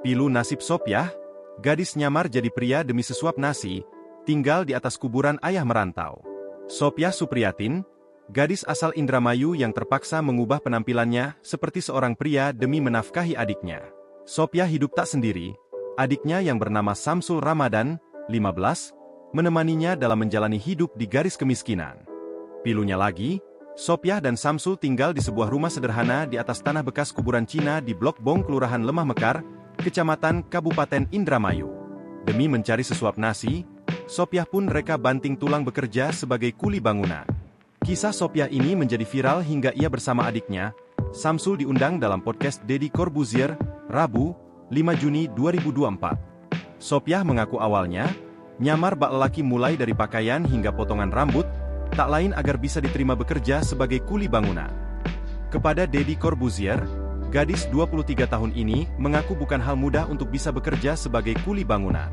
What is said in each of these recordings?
Pilu nasib Sopyah, gadis nyamar jadi pria demi sesuap nasi, tinggal di atas kuburan ayah merantau. Sopyah Supriyatin, gadis asal Indramayu yang terpaksa mengubah penampilannya seperti seorang pria demi menafkahi adiknya. Sopyah hidup tak sendiri, adiknya yang bernama Samsul Ramadan, 15, menemaninya dalam menjalani hidup di garis kemiskinan. Pilunya lagi, Sopyah dan Samsul tinggal di sebuah rumah sederhana di atas tanah bekas kuburan Cina di Blok Bong, Kelurahan Lemah Mekar, Kecamatan Kabupaten Indramayu. Demi mencari sesuap nasi, Sopyah pun reka banting tulang bekerja sebagai kuli bangunan. Kisah Sopyah ini menjadi viral hingga ia bersama adiknya, Samsul diundang dalam podcast Deddy Corbuzier, Rabu, 5 Juni 2024. Sopyah mengaku awalnya, nyamar bak lelaki mulai dari pakaian hingga potongan rambut, tak lain agar bisa diterima bekerja sebagai kuli bangunan. Kepada Deddy Corbuzier, gadis 23 tahun ini mengaku bukan hal mudah untuk bisa bekerja sebagai kuli bangunan.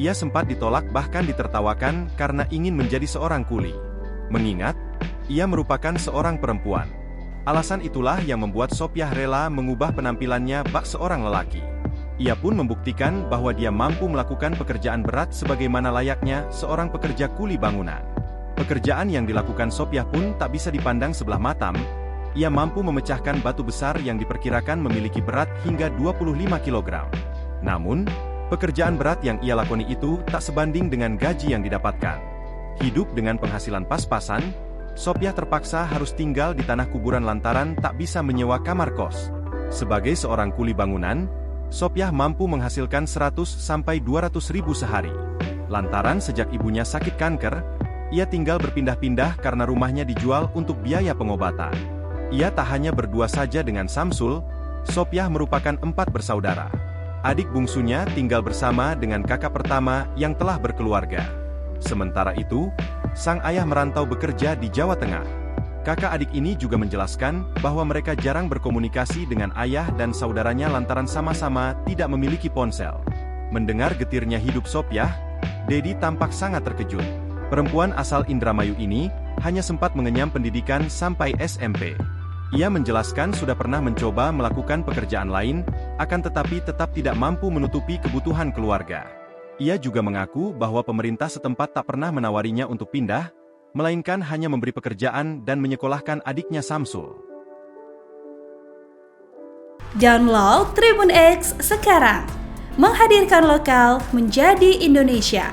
Ia sempat ditolak bahkan ditertawakan karena ingin menjadi seorang kuli. Mengingat, ia merupakan seorang perempuan. Alasan itulah yang membuat Sopyah rela mengubah penampilannya bak seorang lelaki. Ia pun membuktikan bahwa dia mampu melakukan pekerjaan berat sebagaimana layaknya seorang pekerja kuli bangunan. Pekerjaan yang dilakukan Sopyah pun tak bisa dipandang sebelah mata. Ia mampu memecahkan batu besar yang diperkirakan memiliki berat hingga 25 kg. Namun, pekerjaan berat yang ia lakoni itu tak sebanding dengan gaji yang didapatkan. Hidup dengan penghasilan pas-pasan, Sopyah terpaksa harus tinggal di tanah kuburan lantaran tak bisa menyewa kamar kos. Sebagai seorang kuli bangunan, Sopyah mampu menghasilkan 100-200 ribu sehari. Lantaran sejak ibunya sakit kanker, ia tinggal berpindah-pindah karena rumahnya dijual untuk biaya pengobatan. Ia tak hanya berdua saja dengan Samsul, Sopyah merupakan 4 bersaudara. Adik bungsunya tinggal bersama dengan kakak pertama yang telah berkeluarga. Sementara itu, sang ayah merantau bekerja di Jawa Tengah. Kakak adik ini juga menjelaskan bahwa mereka jarang berkomunikasi dengan ayah dan saudaranya lantaran sama-sama tidak memiliki ponsel. Mendengar getirnya hidup Sopyah, Deddy tampak sangat terkejut. Perempuan asal Indramayu ini hanya sempat mengenyam pendidikan sampai SMP. Ia menjelaskan sudah pernah mencoba melakukan pekerjaan lain, akan tetapi tetap tidak mampu menutupi kebutuhan keluarga. Ia juga mengaku bahwa pemerintah setempat tak pernah menawarinya untuk pindah, melainkan hanya memberi pekerjaan dan menyekolahkan adiknya Samsul. Download Tribun X sekarang, menghadirkan lokal menjadi Indonesia.